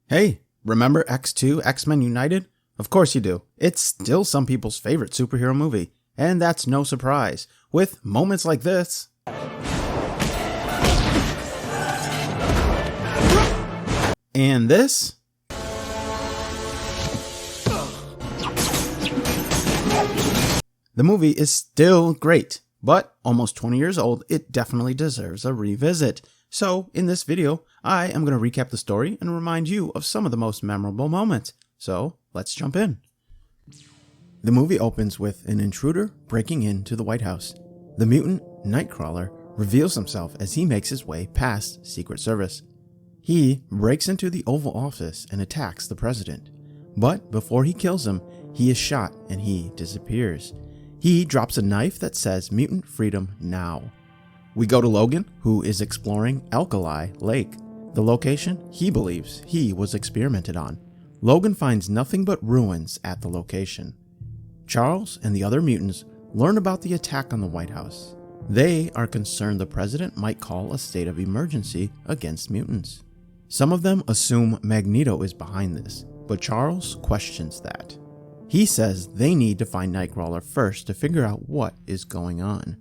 Hey, remember X2 X-Men United? Of course you do. It's still some people's favorite superhero movie, and that's no surprise, with moments like this. And this. The movie is still great, but almost 20 years old, it definitely deserves a revisit. So, in this video, I am going to recap the story and remind you of some of the most memorable moments. So, let's jump in. The movie opens with an intruder breaking into the White House. The mutant Nightcrawler reveals himself as he makes his way past Secret Service. He breaks into the Oval Office and attacks the president. But before he kills him, he is shot and he disappears. He drops a knife that says Mutant Freedom Now. We go to Logan, who is exploring Alkali Lake, the location he believes he was experimented on. Logan finds nothing but ruins at the location. Charles and the other mutants learn about the attack on the White House. They are concerned the president might call a state of emergency against mutants. Some of them assume Magneto is behind this, but Charles questions that. He says they need to find Nightcrawler first to figure out what is going on.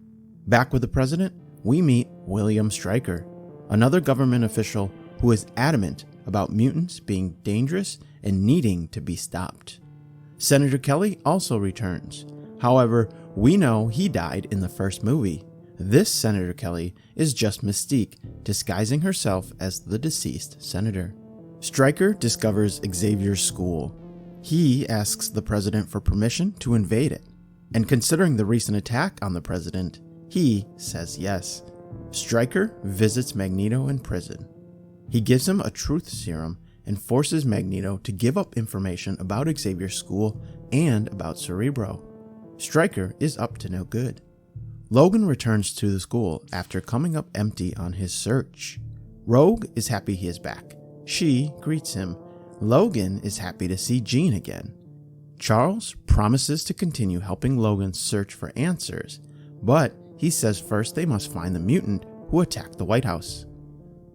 Back with the president, we meet William Stryker, another government official who is adamant about mutants being dangerous and needing to be stopped. Senator Kelly also returns. However, we know he died in the first movie. This Senator Kelly is just Mystique, disguising herself as the deceased senator. Stryker discovers Xavier's school. He asks the president for permission to invade it, and considering the recent attack on the president, he says yes. Stryker visits Magneto in prison. He gives him a truth serum and forces Magneto to give up information about Xavier's school and about Cerebro. Stryker is up to no good. Logan returns to the school after coming up empty on his search. Rogue is happy he is back. She greets him. Logan is happy to see Jean again. Charles promises to continue helping Logan search for answers, but he says first they must find the mutant who attacked the White House.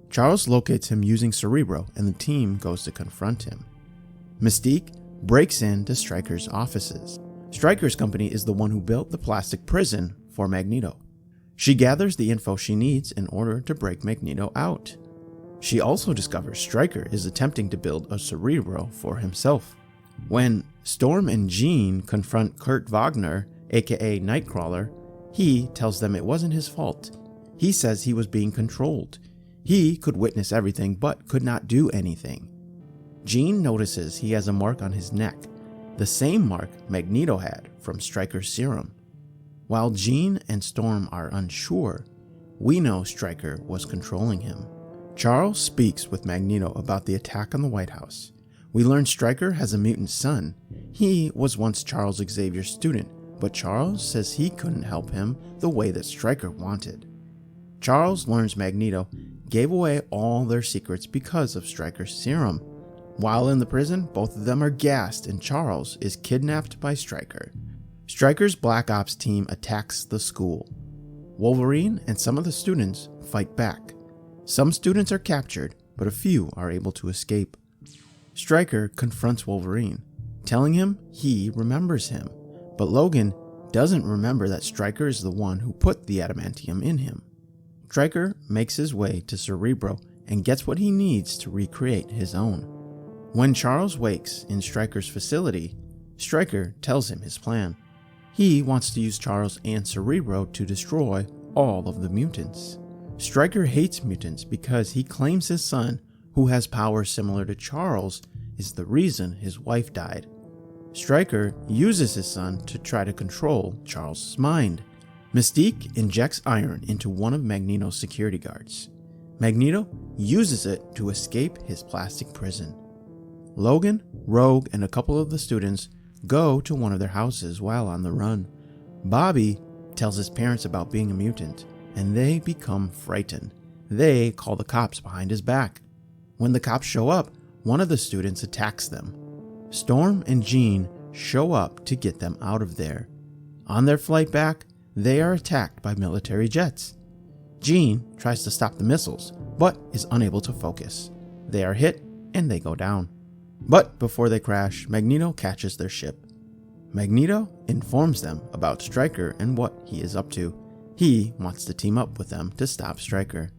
Charles locates him using Cerebro and the team goes to confront him. Mystique breaks into Stryker's offices. Stryker's company is the one who built the plastic prison for Magneto. She gathers the info she needs in order to break Magneto out. She also discovers Stryker is attempting to build a Cerebro for himself. When Storm and Jean confront Kurt Wagner, aka Nightcrawler, he tells them it wasn't his fault. He says he was being controlled. He could witness everything but could not do anything. Jean notices he has a mark on his neck, the same mark Magneto had from Stryker's serum. While Jean and Storm are unsure, we know Stryker was controlling him. Charles speaks with Magneto about the attack on the White House. We learn Stryker has a mutant son. He was once Charles Xavier's student, but Charles says he couldn't help him the way that Stryker wanted. Charles learns Magneto gave away all their secrets because of Stryker's serum. While in the prison, both of them are gassed and Charles is kidnapped by Stryker. Stryker's Black Ops team attacks the school. Wolverine and some of the students fight back. Some students are captured, but a few are able to escape. Stryker confronts Wolverine, telling him he remembers him, but Logan doesn't remember that Stryker is the one who put the adamantium in him. Stryker makes his way to Cerebro and gets what he needs to recreate his own. When Charles wakes in Stryker's facility, Stryker tells him his plan. He wants to use Charles and Cerebro to destroy all of the mutants. Stryker hates mutants because he claims his son, who has powers similar to Charles, is the reason his wife died. Stryker uses his son to try to control Charles' mind. Mystique injects iron into one of Magneto's security guards. Magneto uses it to escape his plastic prison. Logan, Rogue, and a couple of the students go to one of their houses while on the run. Bobby tells his parents about being a mutant, and they become frightened. They call the cops behind his back. When the cops show up, one of the students attacks them. Storm and Jean show up to get them out of there. On their flight back, they are attacked by military jets. Jean tries to stop the missiles, but is unable to focus. They are hit and they go down. But before they crash, Magneto catches their ship. Magneto informs them about Stryker and what he is up to. He wants to team up with them to stop Stryker.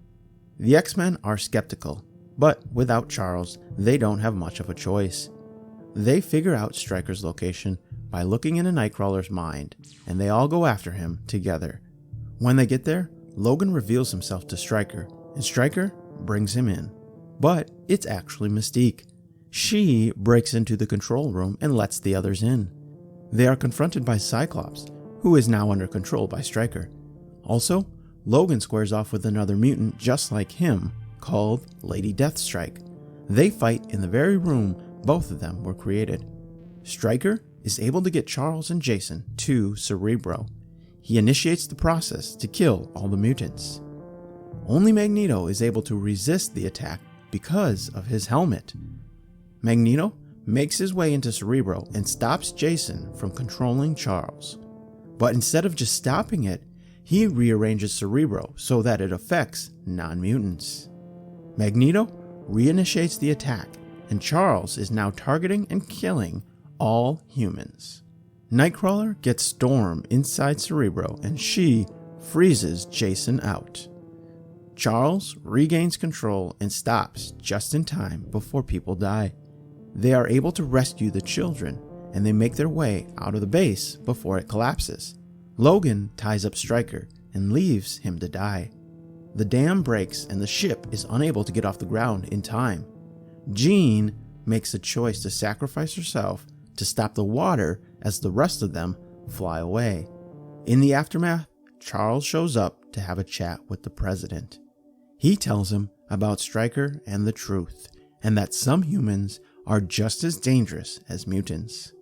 The X-Men are skeptical, but without Charles, they don't have much of a choice. They figure out Stryker's location by looking into Nightcrawler's mind, and they all go after him together. When they get there, Logan reveals himself to Stryker, and Stryker brings him in. But it's actually Mystique. She breaks into the control room and lets the others in. They are confronted by Cyclops, who is now under control by Stryker. Also, Logan squares off with another mutant just like him, called Lady Deathstrike. They fight in the very room both of them were created. Stryker is able to get Charles and Jason to Cerebro. He initiates the process to kill all the mutants. Only Magneto is able to resist the attack because of his helmet. Magneto makes his way into Cerebro and stops Jason from controlling Charles. But instead of just stopping it, he rearranges Cerebro so that it affects non-mutants. Magneto reinitiates the attack, and Charles is now targeting and killing all humans. Nightcrawler gets Storm inside Cerebro, and she freezes Jason out. Charles regains control and stops just in time before people die. They are able to rescue the children, and they make their way out of the base before it collapses. Logan ties up Stryker and leaves him to die. The dam breaks and the ship is unable to get off the ground in time. Jean makes a choice to sacrifice herself to stop the water as the rest of them fly away. In the aftermath, Charles shows up to have a chat with the president. He tells him about Stryker and the truth, and that some humans are just as dangerous as mutants.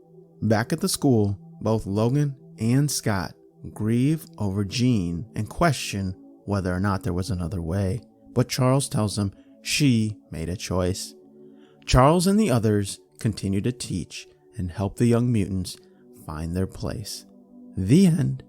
Back at the school, both Logan and Scott grieve over Jean and question whether or not there was another way, but Charles tells them she made a choice. Charles and the others continue to teach and help the young mutants find their place. The end.